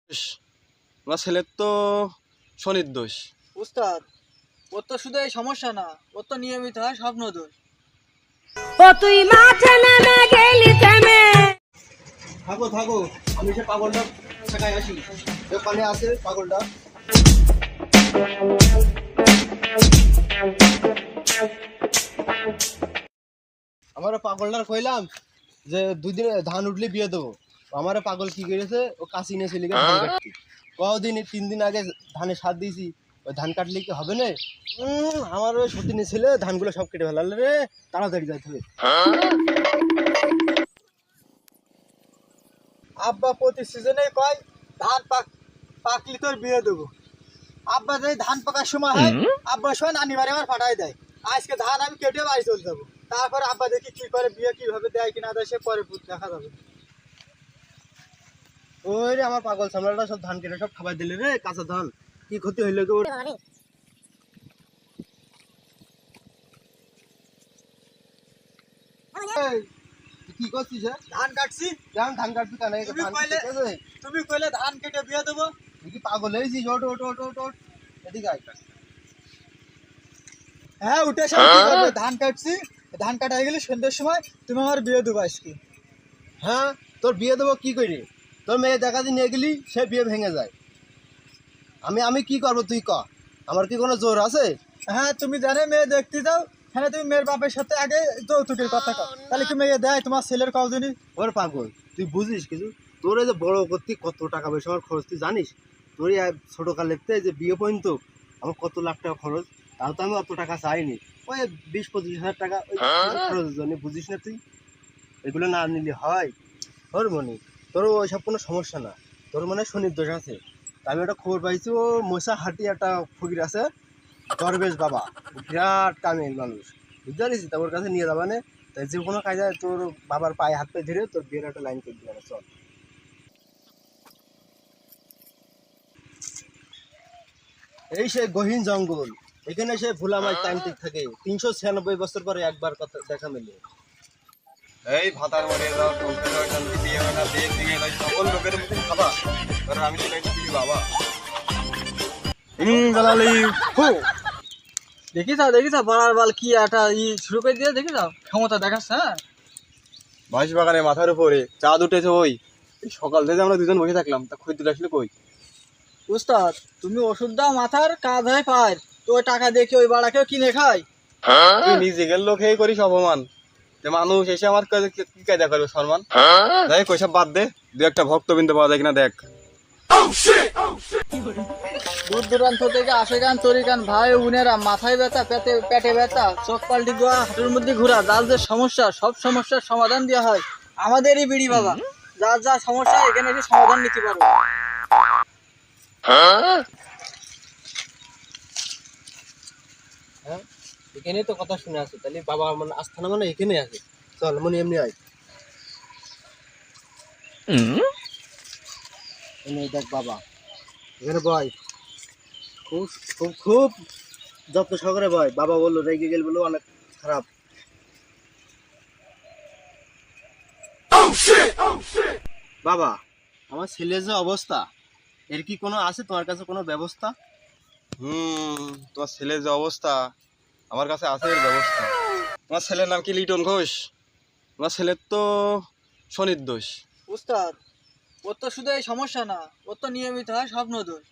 আমার ছেলের তো শনির দোষ। উস্তাদ, ওর তো শুধু এই সমস্যা না, ওর তো নিয়মিত হয় স্বপ্ন দোষ। ও তুই মাঠে নেমে গেলি থেমে। থাকো থাকো, আমি সে পাগলটা শেখাই আসি। ওখানে আছে পাগলটা। আমার পাগলটার কইলাম যে 2 দিনে ধান উঠলে বিয়ে দেবো। আমার পাগল কি করেছে, ও কাশি নিয়ে চলে গেছে ধান কাটতে। কদিন 3 দিন আগে ধানে সার দিয়েছি, ওই ধান কাটলে কি হবে না? আমার ওই সতীনে ছেলে ধানগুলো সব কেটে ফেলাল রে, তাড়াতাড়ি যাইতে হবে। আব্বা প্রতি সিজনে কয় ধান পাকলি তোর বিয়ে দেবো। আব্বা যদি ধান পাকার সময় হয়, আব্বার সময় নানি বাড়ি আমার পাঠাই দেয়। আজকে ধান আমি কেটে বাড়ি চলে যাবো। তারপরে আব্বা দেখি কি করে, বিয়ে কিভাবে দেয় কিনা দেয় সে পরে দেখা যাবে। ওই রে আমার পাগল সামলাটা সব ধান কেটে সব খাবার দিলে রে, কাঁচা ধান। কি ক্ষতি হইলো গো? এই, কি করছিস? ধান কাটছি। ধান কাটবি কেন? তুমি কইলে ধান কেটে বিয়ে দেবো। তুই কি পাগল হয়েছিস? ওট ওট ওট ওট ওট, এদিকে আয়। হ্যাঁ, উঠে এসে কি করবে? ধান কাটছি, ধান কাটা হয়ে গেলে সন্ধ্যের সময় তুমি আমার বিয়ে দেবো আজকে। হ্যাঁ, তোর বিয়ে দেবো কি করে? তোর মেয়ে দেখা দিয়ে নিয়ে গেলি, সে বিয়ে ভেঙে যায়। আমি কি করবো তুই ক? আমার কি কোনো জোর আছে? হ্যাঁ, তুমি জানে মেয়ে দেখতে যাও, হ্যাঁ তুমি মেয়ের বাপের সাথে আগে যৌতুকের কথা কও, তাহলে কি মেয়ে দেয় তোমার ছেলের কদিনই? ওর পাগল, তুই বুঝিস কিছু? তোর এই যে বড় করতে কত টাকা পয়সা আমার খরচ তুই জানিস? তোর এই ছোটো কালেতে যে বিয়ে পর্যন্ত আমার কত লাখ টাকা খরচ, তাও তো আমি অত টাকা চাইনি। ওই 20-25 হাজার টাকা ওই খরচের জন্য, বুঝিস না তুই? এগুলো না নিলে হয়? ওর মনে তোর ওইসব কোনো সমস্যা না, তোর মনে শনির দোষ আছে। তা আমি একটা খবর পাইছি, ও মশা হাটি একটা ফকির আছে, দরবেশ বাবা, বিরাট কামের মানুষ, বুঝতে পারিস? তা ওর কাছে নিয়ে যাবা না, তাই যে কোনো কাজে তোর বাবার পায়ে হাত পায়ে ধরে তোর বিয়ের একটা লাইন করে দিবে। চল। এই সে গহীন জঙ্গল, এখানে সে ভোলামাই তান্ত্রিক থাকে, 396 বছর পরে একবার কথা দেখা মেলে। এই ভাতার মরে যাও, চলতে যাও, শান্তি বিয়ে হয় না, বিয়ে দিয়ে নয়, সকল লোকের মুখে খাবা। কারণ আমি তো নাকি বাবা। দেখিস বড়ার বাল কি একটা শুরু করে দিয়ে, দেখিস ক্ষমতা দেখাচ্ছে। হ্যাঁ, বাঁশ বাগানে মাথার উপরে চাঁদ উঠেছে ওই। এই সকাল থেকে আমরা দুজন বসে থাকলাম, তা খরিদ্দার আসলে কই? উস্তাদ তুমি ওষুধ দাও মাথার, কাজ হয় পায়, তো ওই টাকা দিয়ে কি ওই বাড়াকেও কিনে খায়? তুই নিজেকে লোকেই করিস অপমান, যে মানুষ এসে আমার কাছে কি কায়দা করবে সম্মান? দেখ ওইসব বাদ দে, দু একটা ভক্তবৃন্দ পাওয়া যায় কিনা দেখ। দূর দূরান্ত থেকে আসে গান তরি গান ভাই বোনেরা, মাথায় ব্যথা, পেটে ব্যথা, চোখ পাল্টি গোয়া, হাঁটুর মধ্যে ঘোরা, যার যে সমস্যা সব সমস্যার সমাধান দেওয়া হয় আমাদেরই বিড়ি বাবা। যার যা সমস্যা এখানে এসে সমাধান নিতে পারো। হ্যাঁ, এখানে তো কথা শুনে আছে, তাহলে বাবা মানে আস্থানা মানে এখানে আছে। চল মনে এমনি আয়। এনে দেখ বাবা, এখানে বয়, খুব খুব খুব যত্ন সহকারে বয়। বাবা বললো রেগে গেল, বললো অনেক খারাপ। বাবা, আমার ছেলের যে অবস্থা, এর কি কোনো আছে তোমার কাছে কোনো ব্যবস্থা? তোমার ছেলের যে অবস্থা, আমার কাছে আছে এর ব্যবস্থা। তোমার ছেলের নাম কি লিটন ঘোষ? তোমার ছেলের তো শনির দোষ। উস্তাদ, ওর তো শুধু এই সমস্যা না, ওর তো নিয়মিত হয় স্বপ্ন দোষ।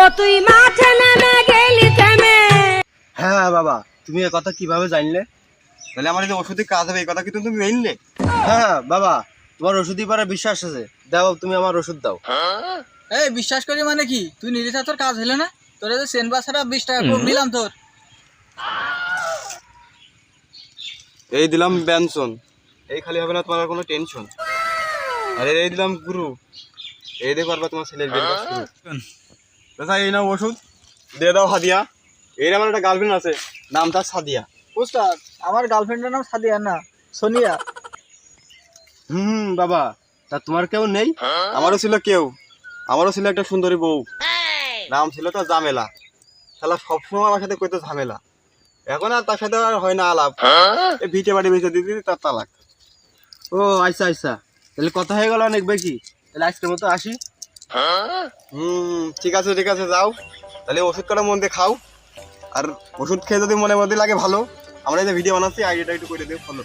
ও তুই মাঠে নেমে গেলি থেমে। হ্যাঁ বাবা, তুমি এ কথা কিভাবে জানলে? তাহলে আমার এই যে ওষুধে কাজ হবে, এই কথা কি তুমি মেনলে? হ্যাঁ বাবা, তোমার ওষুধই পারে বিশ্বাস আছে, দাও তুমি আমার ওষুধ দাও। এই বিশ্বাস করি মানে কি? তুই নিজে তোর কাজ হলো না? তোর যে সেন বাসাটা 20 টাকা কম নিলাম তোর। এই দিলাম ব্যঞ্জন, এই খালি হবে না তোমার আর কোনো টেনশন। আরে এই দিলাম গুরু, এই দিয়ে করবা তোমার ছেলের বিয়ের কাজ শুরু। দাদা এই নাও ওষুধ, দিয়ে দাও হাদিয়া। এর আমার একটা গার্লফ্রেন্ড আছে, নাম তার সাদিয়া। উস্তাদ, আমার গার্লফ্রেন্ডের নাম সাদিয়া না, সোনিয়া। বাবা, তা তোমার কেউ নেই? আমারও ছিল কেউ, আমারও ছিল একটা সুন্দরী বউ, নাম ছিল তো জামেলা। শালা সবসময় আমার সাথে কইতো ঝামেলা। এখন আর তার সাথে আর হয় না আলাপ, এই ভিটে বাড়ি বেঁচে দিতে তার তালাক। ও আচ্ছা আচ্ছা, তাহলে কথা হয়ে গেল অনেক বেশি, তাহলে আজকের মতো আসি। ঠিক আছে ঠিক আছে, যাও তাহলে ওষুধ কটা মন দিয়ে খাও। আর ওষুধ খেয়ে যদি মনে মধ্যে লাগে ভালো, আমরা এই যে ভিডিও বানাচ্ছি আইডিয়াটা একটু করে দিও ফলো।